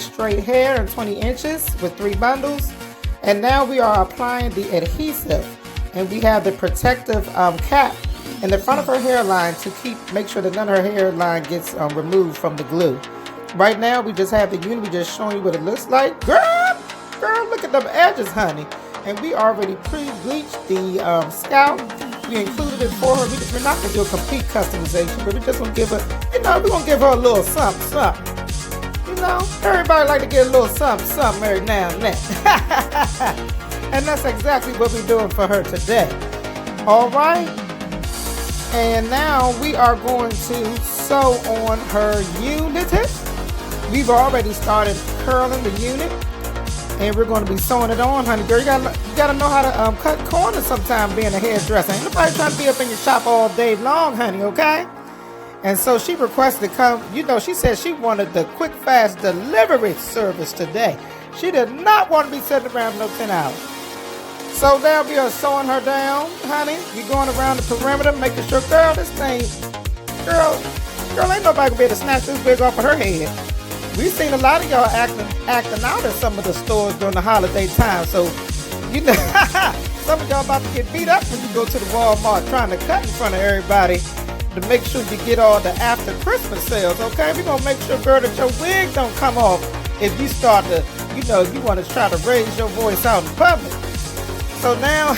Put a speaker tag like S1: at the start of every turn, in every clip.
S1: straight hair and 20 inches with 3 bundles. And now we are applying the adhesive, and we have the protective cap in the front of her hairline to make sure that none of her hairline gets removed from the glue. Right now we just have the unit. We just showing you what it looks like. Girl, look at them edges, honey. And we already pre-bleached the scalp. We included it for her. We're not gonna do a complete customization, but we're just gonna give her, we're gonna give her a little something. Everybody like to get a little something every now and then. And that's exactly what we're doing for her today. All right. And now we are going to sew on her unit. We've already started curling the unit, and we're going to be sewing it on, honey. Girl, you gotta know how to cut corners sometime being a hairdresser. Ain't nobody trying to be up in your shop all day long, honey, okay? And so she requested to come, she said she wanted the quick, fast delivery service today. She did not want to be sitting around for no 10 hours. So there we are sewing her down, honey. You're going around the perimeter, making sure, girl, this thing, girl, ain't nobody gonna be able to snatch this wig off of her head. We've seen a lot of y'all acting out at some of the stores during the holiday time. So, some of y'all about to get beat up when you go to the Walmart trying to cut in front of everybody to make sure you get all the after Christmas sales, okay? We're gonna make sure, girl, that your wig don't come off if you start to, you want to try to raise your voice out in public. So now,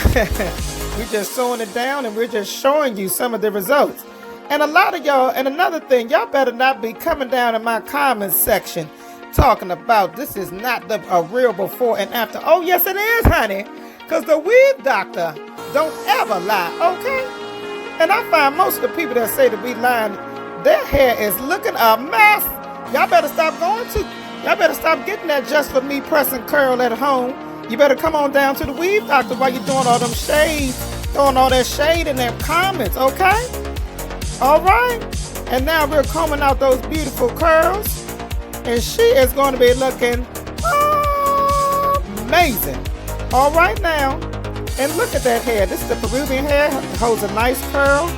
S1: we're just sewing it down, and we're just showing you some of the results. And a lot of y'all, and another thing, y'all better not be coming down in my comments section talking about this is not a real before and after. Oh, yes, it is, honey, because the weave doctor don't ever lie, okay? And I find most of the people that say that we lying, their hair is looking a mess. Y'all better stop y'all better stop getting that just for me pressing curl at home. You better come on down to the weave doctor while you're doing all them shades, throwing all that shade in their comments, okay? All right. And now we're combing out those beautiful curls, and she is going to be looking amazing. All right now. And look at that hair. This is the Peruvian hair. It holds a nice curl.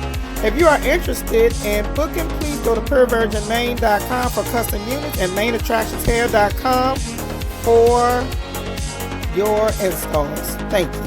S1: If you are interested in booking, please go to purevirginmaine.com for custom units and maneattractionzhair.com for your installs. Thank you.